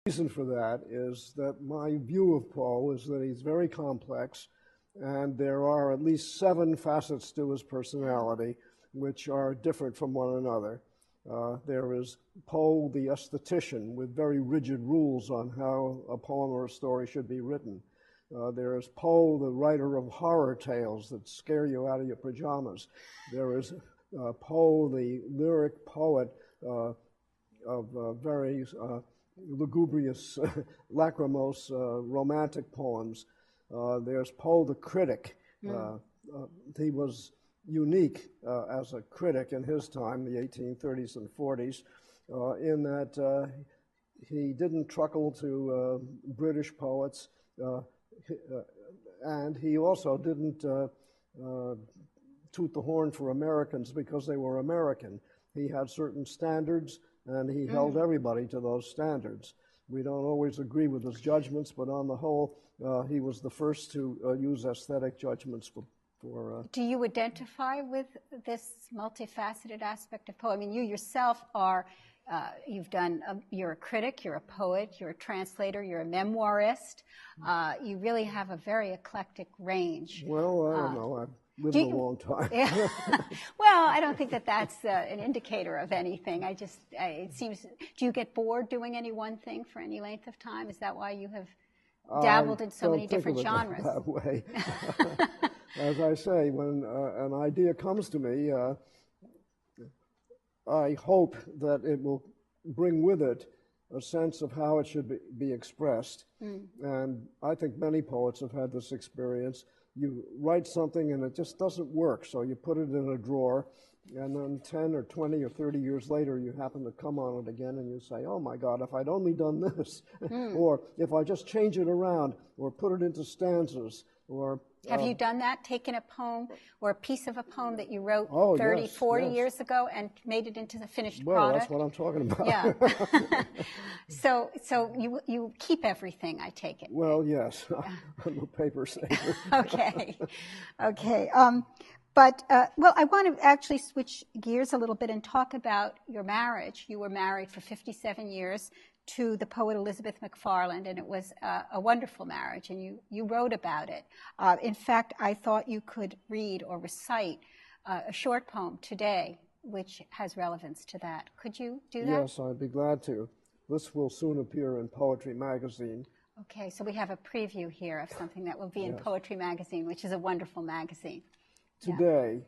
reason for that is that my view of Poe is that he's very complex, and there are at least 7 facets to his personality which are different from one another. There is Poe the aesthetician with very rigid rules on how a poem or a story should be written. There is Poe the writer of horror tales that scare you out of your pajamas. There is Poe the lyric poet of very lugubrious, lachrymose, romantic poems. There's Poe the critic. He was unique as a critic in his time, the 1830s and 40s, in that he didn't truckle to British poets, and he also didn't toot the horn for Americans because they were American. He had certain standards, and he held everybody to those standards. We don't always agree with his judgments, but on the whole, he was the first to use aesthetic judgments for Do you identify with this multifaceted aspect of Poe? I mean, you yourself are, you're a critic, you're a poet, you're a translator, you're a memoirist. You really have a very eclectic range. Well, I don't know. I've lived a long time. Yeah. Well, I don't think that that's an indicator of anything. It seems, do you get bored doing any one thing for any length of time? Is that why you have dabbled in so many different genres? That way. As I say, when an idea comes to me, I hope that it will bring with it a sense of how it should be expressed. And I think many poets have had this experience. You write something and it just doesn't work, so you put it in a drawer, and then 10 or 20 or 30 years later you happen to come on it again and you say, oh my God, if I'd only done this, or if I just change it around, or put it into stanzas, or... Have you done that, taken a poem or a piece of a poem that you wrote 30, yes, 40 years ago and made it into the finished product? Well, that's what I'm talking about. Yeah. So you keep everything, I take it. Well, yes. I'm a paper saver. Okay. But I want to actually switch gears a little bit and talk about your marriage. You were married for 57 years to the poet Elizabeth McFarland, and it was a wonderful marriage, and you wrote about it. In fact, I thought you could read or recite a short poem today, which has relevance to that. Could you do that? Yes, I'd be glad to. This will soon appear in Poetry Magazine. Okay, so we have a preview here of something that will be in Poetry Magazine, which is a wonderful magazine. Today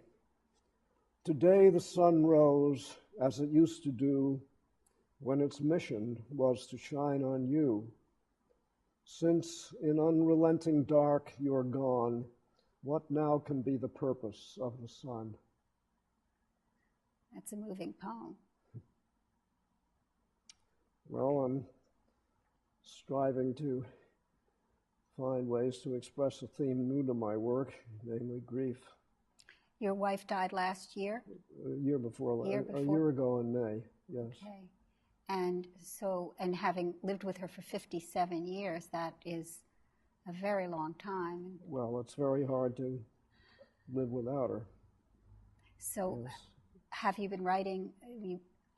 the sun rose as it used to do when its mission was to shine on you. Since in unrelenting dark you're gone, what now can be the purpose of the sun? That's a moving poem. Well, I'm striving to find ways to express a theme new to my work, namely grief. Your wife died last year? A year before. A year ago in May, yes. Okay. And having lived with her for 57 years, that is a very long time. Well, it's very hard to live without her. So yes. Have you been writing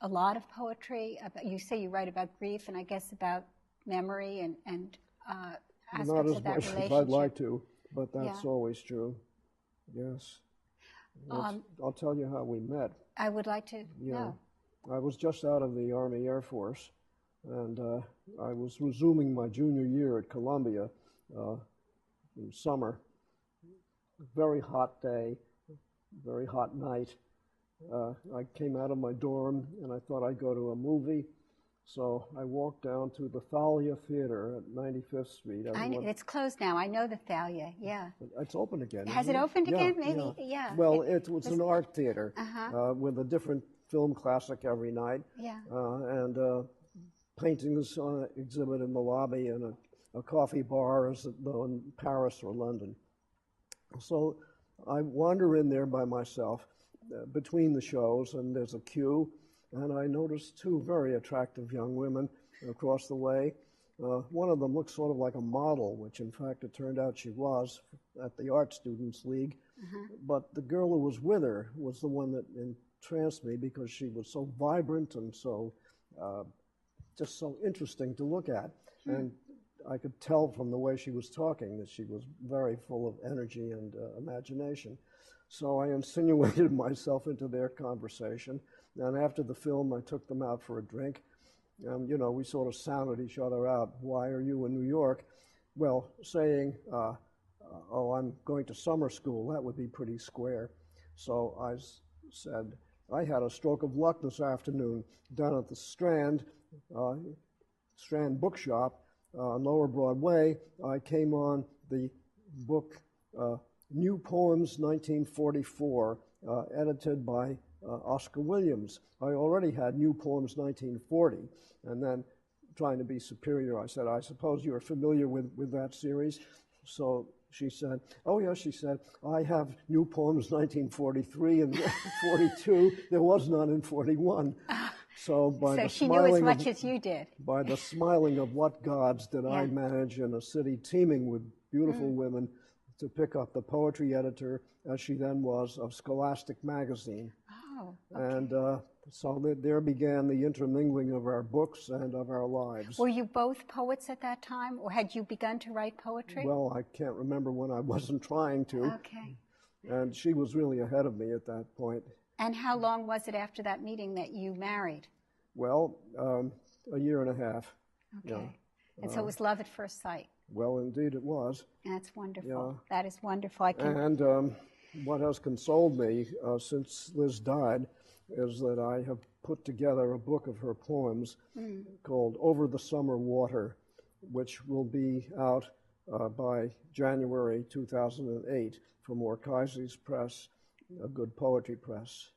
a lot of poetry? You say you write about grief and I guess about memory and aspects Not as of that much relationship. as I'd like to, but that's always true. Yes. I'll tell you how we met. I would like to know. I was just out of the Army Air Force, and I was resuming my junior year at Columbia in summer. Very hot day, very hot night. I came out of my dorm, and I thought I'd go to a movie. So I walked down to the Thalia Theater at 95th Street. It's closed now. I know the Thalia, yeah. It's open again. Has it opened again? Maybe, yeah. Well, it was an art theater with a different film classic every night. Yeah. And paintings on exhibit in the lobby and a coffee bar as though in Paris or London. So I wander in there by myself between the shows, and there's a queue. And I noticed 2 very attractive young women across the way. One of them looked sort of like a model, which in fact it turned out she was at the Art Students League. But the girl who was with her was the one that entranced me because she was so vibrant and so just so interesting to look at. And I could tell from the way she was talking that she was very full of energy and imagination. So I insinuated myself into their conversation. And after the film, I took them out for a drink. You know, we sort of sounded each other out. Why are you in New York? Well, saying, oh, I'm going to summer school, that would be pretty square. So I said, I had a stroke of luck this afternoon down at the Strand Bookshop on Lower Broadway. I came on the book New Poems 1944, edited by Oscar Williams. I already had New Poems 1940, and then trying to be superior, I said, I suppose you're familiar with that series? So she said, oh yes, she said, I have New Poems 1943 and 42. There was none in 41. So by the she knew as much as you did. By the smiling of what gods did I manage in a city teeming with beautiful women to pick up the poetry editor, as she then was, of Scholastic magazine. Oh, okay. And so there began the intermingling of our books and of our lives. Were you both poets at that time, or had you begun to write poetry? Well, I can't remember when I wasn't trying to. Okay. And she was really ahead of me at that point. And how long was it after that meeting that you married? Well, a year and a half. Okay. Yeah. And so it was love at first sight. Well, indeed it was. That's wonderful. Yeah. That is wonderful. And what has consoled me since Liz died is that I have put together a book of her poems called Over the Summer Water, which will be out by January 2008 from Orkaises Press, a good poetry press.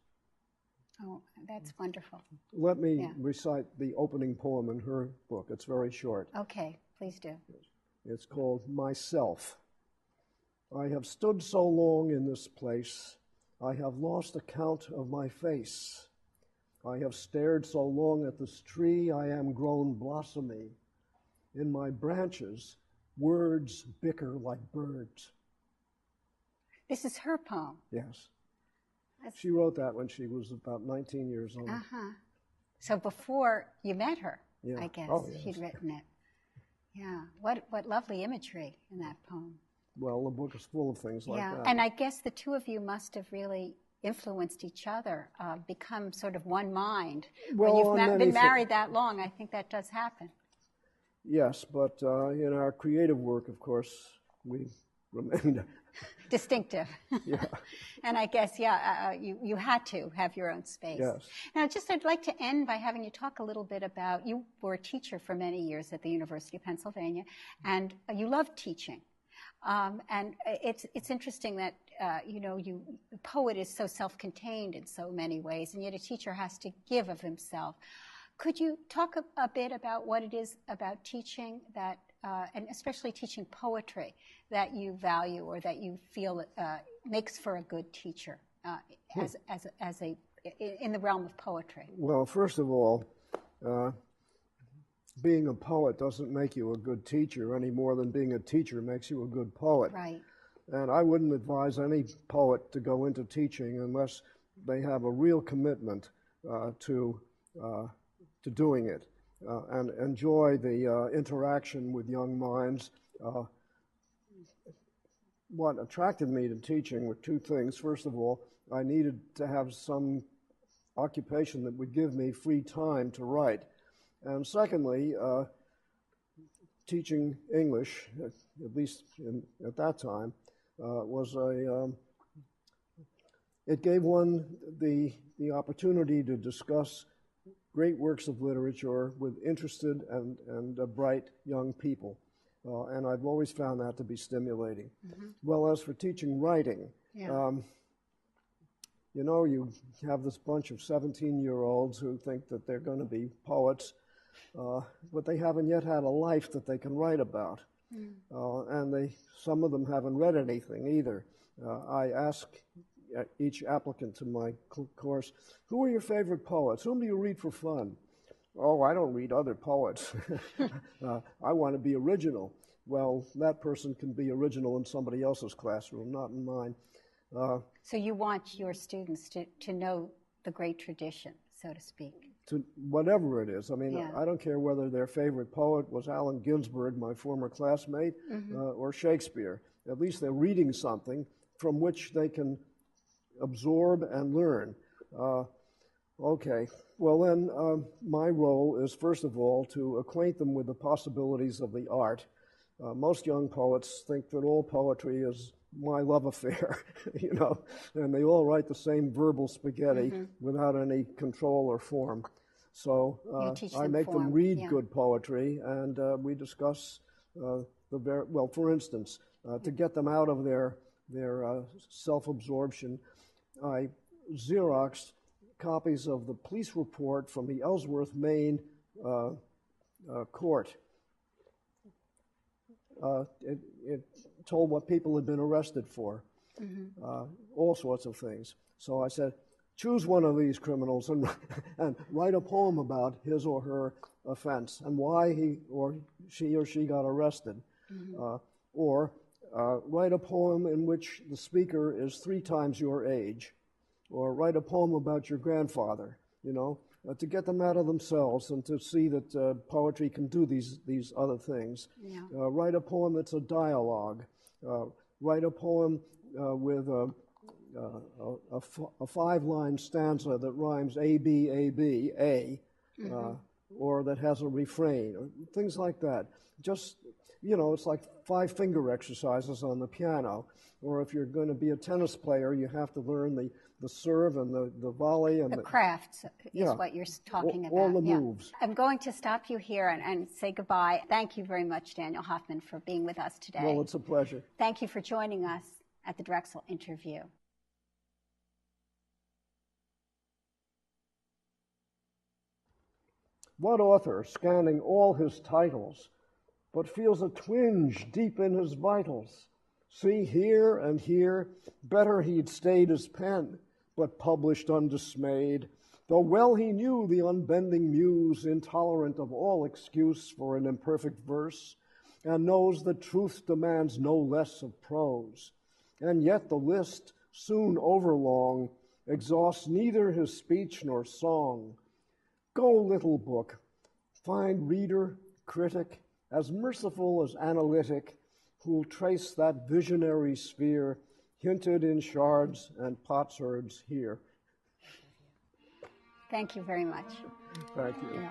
Oh, that's wonderful. Let me recite the opening poem in her book. It's very short. Okay, please do. It's called Myself. I have stood so long in this place, I have lost account of my face. I have stared so long at this tree, I am grown blossomy. In my branches, words bicker like birds. This is her poem. Yes. She wrote that when she was about 19 years old. Uh-huh. So before you met her, I guess, she'd written it. Yeah. What lovely imagery in that poem. Well, the book is full of things like that. And I guess the two of you must have really influenced each other, become sort of one mind. Well, when you've been married that long, I think that does happen. Yes, but in our creative work, of course, we remained distinctive. Yeah. And I guess, you had to have your own space. Yes. Now, I'd like to end by having you talk a little bit about, you were a teacher for many years at the University of Pennsylvania, and you loved teaching. And it's interesting that, the poet is so self-contained in so many ways, and yet a teacher has to give of himself. Could you talk a bit about what it is about teaching that, and especially teaching poetry, that you value or that you feel makes for a good teacher in the realm of poetry? Well, first of all, being a poet doesn't make you a good teacher any more than being a teacher makes you a good poet. Right. And I wouldn't advise any poet to go into teaching unless they have a real commitment to doing it and enjoy the interaction with young minds. What attracted me to teaching were two things. First of all, I needed to have some occupation that would give me free time to write. And secondly, teaching English, at least at that time, it gave one the opportunity to discuss great works of literature with interested and bright young people. And I've always found that to be stimulating. Mm-hmm. Well, as for teaching writing, you have this bunch of 17-year-olds who think that they're going to be poets, but they haven't yet had a life that they can write about. And some of them haven't read anything either. I ask each applicant to my course, who are your favorite poets? Whom do you read for fun? Oh, I don't read other poets. I want to be original. Well, that person can be original in somebody else's classroom, not in mine. So you want your students to know the great tradition, so to speak. to whatever it is. I mean, Yeah. I don't care whether their favorite poet was Allen Ginsberg, my former classmate, or Shakespeare. At least they're reading something from which they can absorb and learn. Okay, well then, my role is first of all to acquaint them with the possibilities of the art. Most young poets think that all poetry is my love affair, you know, and they all write the same verbal spaghetti without any control or form. So I make them read good poetry, and we discuss well, for instance, to get them out of their self-absorption, I Xeroxed copies of the police report from the Ellsworth, Maine court. It told what people had been arrested for, all sorts of things. So I said, choose one of these criminals and write a poem about his or her offense and why he or she got arrested. Or write a poem in which the speaker is 3 times your age. Or write a poem about your grandfather, you know, to get them out of themselves and to see that poetry can do these other things. Yeah. Write a poem that's a dialogue. Write a poem with a 5-line stanza that rhymes A, B, A, B, A, or that has a refrain, or things like that. Just, you know, it's like 5-finger exercises on the piano. Or if you're going to be a tennis player, you have to learn the serve and the volley. And the crafts is what you're talking about. All the moves. I'm going to stop you here and say goodbye. Thank you very much, Daniel Hoffman, for being with us today. Well, it's a pleasure. Thank you for joining us at the Drexel interview. What author, scanning all his titles, but feels a twinge deep in his vitals? See, here and here, better he'd stayed his pen, but published undismayed, though well he knew the unbending muse, intolerant of all excuse for an imperfect verse, and knows that truth demands no less of prose. And yet the list, soon overlong, exhausts neither his speech nor song. Go, little book, find reader, critic, as merciful as analytic, who'll trace that visionary sphere hinted in shards and potsherds here. Thank you very much. Thank you. Yeah.